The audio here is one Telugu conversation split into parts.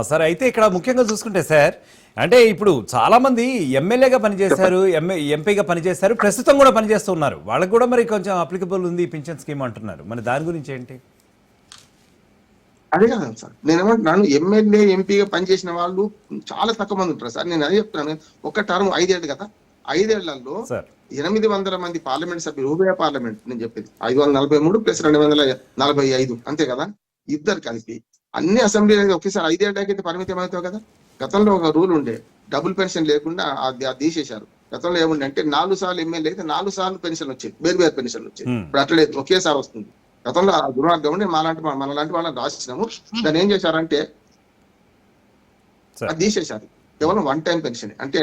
సార్ అయితే ఇక్కడ ముఖ్యంగా చూసుకుంటే సార్ అంటే ఇప్పుడు చాలా మంది ఎమ్మెల్యేగా పనిచేశారు, ఎంపీగా పనిచేశారు, ప్రస్తుతం కూడా పనిచేస్తూ ఉన్నారు. వాళ్ళకి కూడా మరి కొంచెం అప్లికబుల్ ఉంది పింఛన్ స్కీమ్ అంటున్నారు. మరి దాని గురించి ఏంటి? అదే కదా సార్, నేనేమంటున్నాను, ఎమ్మెల్యే ఎంపీగా పనిచేసిన వాళ్ళు చాలా తక్కువ మంది ఉంటారు సార్. నేను అదే చెప్తున్నాను, ఒక టర్మ్ 5 ఏళ్ళు కదా, 5 ఏళ్లలో 800 మంది పార్లమెంట్ సభ్యులు, ఉభయ పార్లమెంట్ నేను చెప్పేది 543 ప్లస్ 245 అంతే కదా, ఇద్దరు కలిపి అన్ని అసెంబ్లీ ఒకేసారి 5 ఏళ్ళకైతే పరిమితం అవుతావు కదా. గతంలో ఒక రూల్ ఉండే, డబుల్ పెన్షన్ లేకుండా అది తీసేశారు. గతంలో ఏముండే అంటే 4 సార్లు ఎమ్మెల్యే అయితే 4 సార్లు పెన్షన్ వచ్చేది, వేరు పెన్షన్ వచ్చేది. ఇప్పుడు అట్లా లేదు, ఒకేసారి వస్తుంది. గతంలో ఆ దుర్మార్గం ఉండి మనలాంటి వాళ్ళని రాసినాము. దాన్ని ఏం చేశారంటే అది తీసేశారు. కేవలం 1 టైం పెన్షన్, అంటే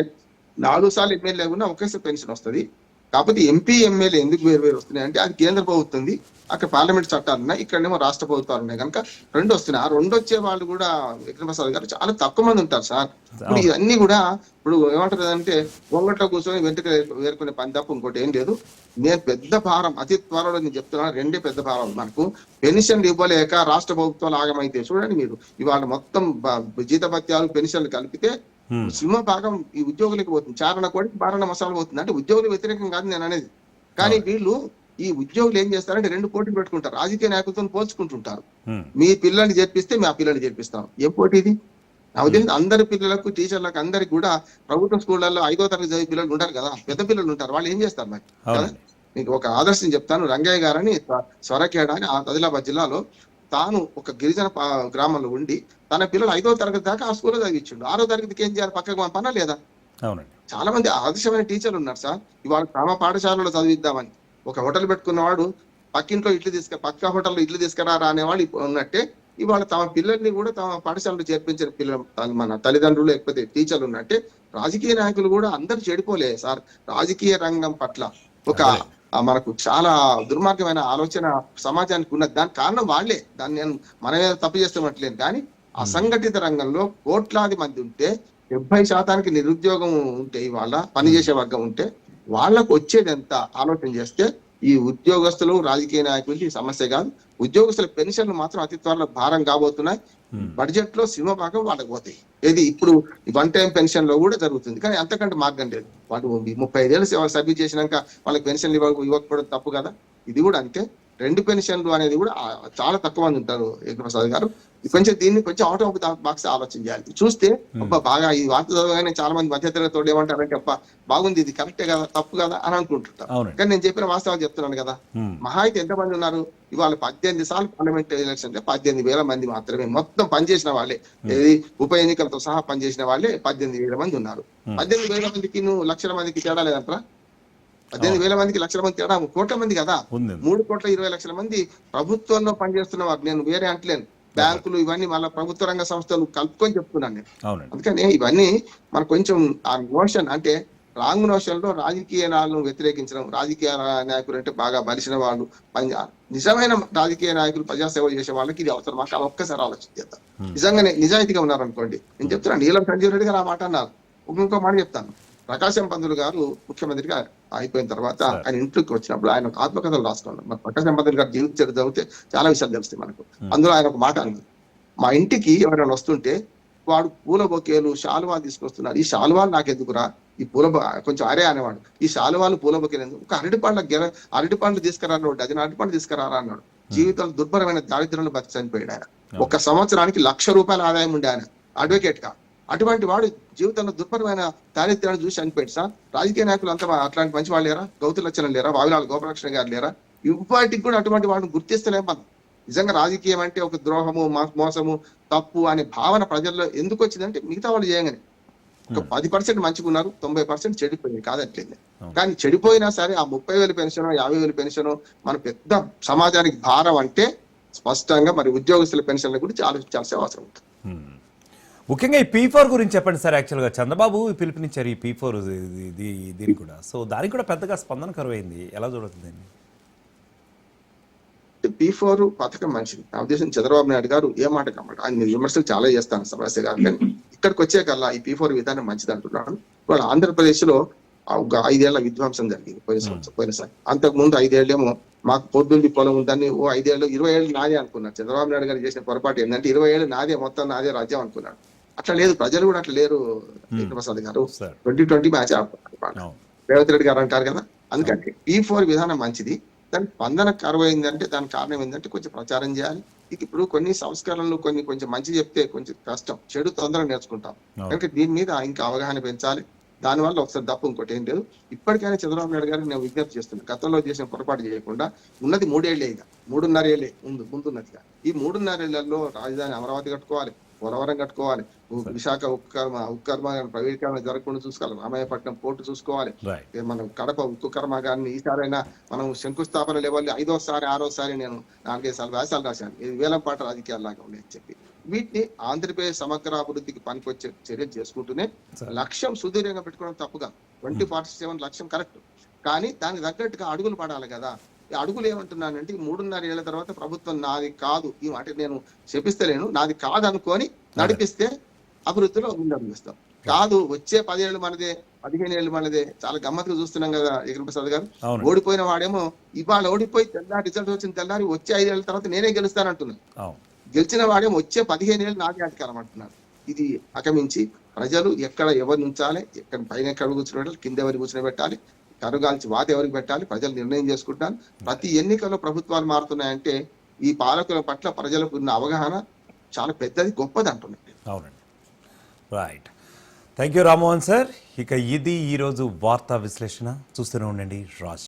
4 సార్లు ఎమ్మెల్యే లేకుండా ఒకేసారి పెన్షన్ వస్తుంది. కాకపోతే ఎంపీ ఎమ్మెల్యే ఎందుకు వేరు వస్తున్నాయి అంటే అది కేంద్ర ప్రభుత్వం, అక్కడ పార్లమెంట్ చట్టాలు ఉన్నాయి, ఇక్కడేమో రాష్ట్ర ప్రభుత్వాలు ఉన్నాయి కనుక 2 వస్తున్నాయి. ఆ 2 వచ్చే వాళ్ళు కూడా విక్రమప్రసాద్ గారు చాలా తక్కువ మంది ఉంటారు సార్. ఇప్పుడు ఇవన్నీ కూడా ఇప్పుడు ఏమంటారు అంటే గొంగట్లో కూర్చొని వెంటనే వేరుకునే పని తప్ప ఇంకోటి ఏం లేదు. నేను పెద్ద భారం, అతి త్వరలో నేను చెప్తున్నాను, 2 పెద్ద భారం. మనకు పెన్షన్లు ఇవ్వలేక రాష్ట్ర ప్రభుత్వాలు ఆగమైతే చూడండి మీరు, ఇవాళ మొత్తం జీతభత్యాలు పెన్షన్లు కలిపితే సింహ భాగం ఈ ఉద్యోగులకి పోతుంది. చారణ కోడి బారణ మసాలా పోతుంది. అంటే ఉద్యోగులు వ్యతిరేకం కాదు నేను అనేది, కానీ వీళ్ళు ఈ ఉద్యోగులు ఏం చేస్తారంటే 2 పోటీలు పెట్టుకుంటారు, రాజకీయ నాయకులతో పోల్చుకుంటుంటారు. మీ పిల్లల్ని చేర్పిస్తే మా పిల్లల్ని చేర్పిస్తాం. ఏం పోటీ ఇది? అందరి పిల్లలకు, టీచర్లకు, అందరికి కూడా ప్రభుత్వ స్కూళ్లలో 5వ తరగతి చదివే పిల్లలు ఉంటారు కదా, పెద్ద పిల్లలు ఉంటారు, వాళ్ళు ఏం చేస్తారు మరి కదా. మీకు ఒక ఆదర్శం చెప్తాను. రంగయ్య గారని స్వరఖేడ అని ఆదిలాబాద్ జిల్లాలో, తాను ఒక గిరిజన గ్రామంలో ఉండి తన పిల్లలు 5వ తరగతి దాకా ఆ స్కూల్లో చదివించిండు. 6వ తరగతికి ఏం చేయాలి, పక్కకు పంపనా లేదా? చాలా మంది ఆదర్శమైన టీచర్లు ఉన్నారు సార్. ఇవాళ గ్రామ పాఠశాలలో చదివిద్దామని ఒక హోటల్ పెట్టుకున్నవాడు పక్కింట్లో పక్క హోటల్లో ఇడ్లు తీసుకురారా అనేవాళ్ళు ఉన్నట్టే, ఇవాళ తమ పిల్లల్ని కూడా తమ పాఠశాలలో చేర్పించిన పిల్లలు మన తల్లిదండ్రులు లేకపోతే టీచర్లు ఉన్నట్టే రాజకీయ నాయకులు కూడా అందరూ చెడిపోలే సార్. రాజకీయ రంగం పట్ల ఒక మనకు చాలా దుర్మార్గమైన ఆలోచన సమాజానికి ఉన్నది. దానికి కారణం వాళ్లే. దాన్ని నేను మనమే తప్పు చేస్తామట్లేదు, కానీ అసంఘటిత రంగంలో కోట్లాది మంది ఉంటే 70% నిరుద్యోగం ఉంటే, ఇవాళ పనిచేసే వర్గం ఉంటే వాళ్ళకు వచ్చేది ఎంత ఆలోచన చేస్తే ఈ ఉద్యోగస్తులు, రాజకీయ నాయకులకి సమస్య కాదు. ఉద్యోగస్తుల పెన్షన్లు మాత్రం అతి త్వరలో భారం కాబోతున్నాయి. బడ్జెట్ లో సింహభాగం వాళ్ళకి పోతాయి. ఇది ఇప్పుడు 1 టైం పెన్షన్ లో కూడా జరుగుతుంది, కానీ అంతకంటే మార్గం లేదు. వాళ్ళు 35 ఏళ్ళు సర్వీస్ చేసినాక వాళ్ళకి పెన్షన్లు ఇవ్వకపోవడం తప్పు కదా. ఇది కూడా అంతే. 2 పెన్షన్లు అనేది కూడా చాలా తక్కువ మంది ఉంటారు విక్రమప్రసాద్ గారు. దీన్ని కొంచెం అవుట్ ఆఫ్ ద బాక్స్ ఆలోచన చేయాలి. చూస్తే బాగా ఈ వార్త చదవగానే చాలా మంది మధ్యతరగతి ఏమంటారంటే బాగుంది, ఇది కరెక్టే కదా, తప్పు కదా అని అనుకుంటుంటారు. కానీ నేను చెప్పిన వాస్తవాలు చెప్తున్నాను కదా. మహా అయితే ఎంతమంది ఉన్నారు ఇవాళ? 18 సార్లు పార్లమెంట్ ఎలక్షన్ 18,000 మంది మాత్రమే మొత్తం పనిచేసిన వాళ్ళే, ఉప ఎన్నికలతో సహా పనిచేసిన వాళ్ళే 18,000 మంది ఉన్నారు. 18,000 మందికి నువ్వు లక్షల మందికి తేడా లేదంటారా? 18,000 మందికి లక్షల మంది తేడా 1 కోట్ల మంది కదా. 3,20,00,000 మంది ప్రభుత్వంలో పనిచేస్తున్న వారు. నేను వేరే అంటలేను, బ్యాంకులు ఇవన్నీ మళ్ళీ ప్రభుత్వ రంగ సంస్థలు కలుపుకొని చెప్తున్నాను నేను. అందుకని ఇవన్నీ మనకు కొంచెం ఆ నోషన్ అంటే రాంగ్ నోషన్ లో రాజకీయ నాయకులను వ్యతిరేకించడం, రాజకీయ నాయకులు అంటే బాగా బలిసిన వాళ్ళు, నిజమైన రాజకీయ నాయకులు ప్రజాసేవ చేసే వాళ్ళకి ఇది అవసరం. మాకు ఒక్కసారి ఆలోచన చేద్దాం. నిజంగానే నిజాయితీగా ఉన్నారనుకోండి. నేను చెప్తున్నాను, నీలం సంజీవ్ రెడ్డి గారు ఆ మాట అన్నారు. ఇంకో మాట చెప్తాను. ప్రకాశం పంతులు గారు ముఖ్యమంత్రిగా అయిపోయిన తర్వాత ఆయన ఇంట్లోకి వచ్చినప్పుడు ఆయన ఆత్మకథలు రాసుకున్నారు. మన ప్రకాశం పంతులు గారు జీవిత చరిత్ర చదివితే చాలా విషయాలు తెలుస్తాయి మనకు. అందులో ఆయన ఒక మాట అన్నారు, మా ఇంటికి ఎవరైనా వస్తుంటే వాడు పూల బొకేలు, శాలువాలు తీసుకొస్తున్నారు. ఈ శాలువాలు నాకెందుకురా, ఈ పూల కొంచెం అరే అనేవాడు. ఈ శాలువాలు, పూల బొకేలు ఎందుకు? ఒక అరటిపండ్లు తీసుకురా అన్నాడు, డజన్ అరటిపండ్లు తీసుకురారా అన్నాడు. జీవితంలో దుర్భరమైన దారిద్ర్యంలో బతి చనిపోయాడు ఆయన. 1 సంవత్సరానికి ₹1,00,000 ఆదాయం ఉండే ఆయన అడ్వకేట్ గా. అటువంటి వాడు జీవితంలో దుర్భరమైన దారిద్ర్యాన్ని చూసి చనిపోయాడు సార్. రాజకీయ నాయకులు అంతా అట్లాంటి మంచి వాళ్ళు లేరా? గౌతు లక్షణం లేరా? వావిలాల గోపాలకృష్ణ గారు లేరా? ఇవాటికి కూడా అటువంటి వాడిని గుర్తిస్తలేం మనం. నిజంగా రాజకీయం అంటే ఒక ద్రోహము, మోసము, తప్పు అనే భావన ప్రజల్లో ఎందుకు వచ్చిందంటే మిగతా వాళ్ళు చేయగానే ఒక 10% మంచిగా ఉన్నారు, 90% చెడిపోయింది కాదట్లేదు. కానీ చెడిపోయినా సరే ఆ 30,000 పెన్షన్, 50,000 పెన్షన్ మన పెద్ద సమాజానికి భారం అంటే స్పష్టంగా మరి ఉద్యోగస్తుల పెన్షన్ల గురించి ఆలోచించాల్సిన అవసరం ఉంటుంది. ముఖ్యంగా ఈ P4 గురించి చెప్పండి సార్. యాక్చువల్గా చంద్రబాబు పిలుపునిచ్చారు ఈ P4 దీనికి కూడా. సో దానికి కూడా పెద్దగా స్పందన కరువైంది. ఎలా చూడవుతుంది? P4 పథకం మంచిది. నా ఉద్దేశం చంద్రబాబు నాయుడు గారు ఏ మాట కమాట ఆయన విమర్శలు చాలా చేస్తాను సమస్య కాదు, కానీ ఇక్కడికి వచ్చే కల్లా ఈ P4 విధానం మంచిది అంటున్నాను. ఇవాళ ఆంధ్రప్రదేశ్ లో ఒక 5 ఏళ్ల విధ్వంసం జరిగింది పోయినసారి. అంతకు ముందు 5 ఏళ్ళేమో మాకు పొద్దుంది పొలం ఉందని 5 ఏళ్ళు 20 ఏళ్ళు నాదే అనుకున్నాడు. చంద్రబాబు నాయుడు గారు చేసిన పొరపాటు ఏంటంటే 20 ఏళ్ళు నాదే, మొత్తం నాదే రాజ్యం అనుకున్నాడు. అట్లా లేదు, ప్రజలు కూడా అట్లా లేరు ప్రసాద్ గారు. సార్ 2020 మ్యాచ్ ఆడుతున్నారు. అవును రేవంత్ రెడ్డి గారు అంటారు కదా, అందుకంటే P4 విధానం మంచిది. దాని స్పందన కరువైందంటే దానికి కారణం ఏంటంటే కొంచెం ప్రచారం చేయాలి. ఇప్పుడు కొన్ని సంస్కరణలు కొంచెం మంచి చెప్తే కొంచెం కష్టం, చెడు తొందరగా నేర్చుకుంటాం. కనుక దీని మీద ఇంకా అవగాహన పెంచాలి. దానివల్ల ఒకసారి తప్పు, ఇంకోటి ఏం లేదు. ఇప్పటికైనా చంద్రబాబు నాయుడు గారికి నేను విజ్ఞప్తి చేస్తున్నాను, గతంలో చేసిన పొరపాటు చేయకుండా ఉన్నది 3 ఏళ్లే, ఇక 3.5 ఏళ్లే ముందున్నదిగా. ఈ 3.5 ఏళ్లలో రాజధాని అమరావతి కట్టుకోవాలి, పోలవరం కట్టుకోవాలి, విశాఖ ఉక్కు కర్మ ప్రైవేటీకరణ జరగకుండా చూసుకోవాలి, రామాయపట్నం పోర్టు చూసుకోవాలి, రైట్ మనం కడప ఉక్కు కర్మాగారిని ఈసారైనా మనం శంకుస్థాపన లెవెల్ 5వ సారి 6వ సారి నేను 4-5 సార్లు వ్యాసాలు రాశాను, ఇది వేలంపాట రాజకీయాల్లాగా ఉన్నాయని చెప్పి. వీటిని ఆంధ్రప్రదేశ్ సమగ్ర అభివృద్ధికి పనికొచ్చే చర్యలు చేసుకుంటూనే లక్ష్యం సుదీర్ఘంగా పెట్టుకోవడం తప్పుగా. 2047 లక్ష్యం కరెక్ట్, కానీ దానికి తగ్గట్టుగా అడుగులు పడాలి కదా. ఈ అడుగులు ఏమంటున్నానంటే 3.5 ఏళ్ల తర్వాత ప్రభుత్వం నాది కాదు, ఈ మాట నేను చెప్పిస్తలేను, నాది కాదు అనుకొని నడిపిస్తే అభివృద్ధిలో ముందడుగుస్తాం. కాదు వచ్చే 10 ఏళ్ళు మనదే, 15 ఏళ్ళు మనదే. చాలా గమ్మత్తుగా చూస్తున్నాం కదా ఎగిరి ప్రసాద్ గారు. ఓడిపోయిన వాడేమో ఇవాళ ఓడిపోయి తెల్లారి రిజల్ట్ వచ్చిన తెల్లారి వచ్చే 5 ఏళ్ల తర్వాత నేనే గెలుస్తానంటున్నాను. గెలిచిన వాడేమో వచ్చే 15 ఏళ్ళు నాకే అధికారం అంటున్నారు. ఇది అకమించి ప్రజలు ఎక్కడ ఎవరిని ఉంచాలి, ఎక్కడ పైన ఎక్కడ కూర్చోబెట్టాలి, కింద ఎవరికి కూర్చోబెట్టాలి, కరుగాల్చి వాత ఎవరికి పెట్టాలి, ప్రజలు నిర్ణయం చేసుకుంటారు. ప్రతి ఎన్నికల్లో ప్రభుత్వాలు మారుతున్నాయంటే ఈ పాలకుల పట్ల ప్రజలకు ఉన్న అవగాహన చాలా పెద్దది, గొప్పది అంటున్నాను. అవునండి, right. Thank you Rammohan sir. ఇక ఇది ఈరోజు వార్తా విశ్లేషణ. చూస్తూనే ఉండండి రాజ్.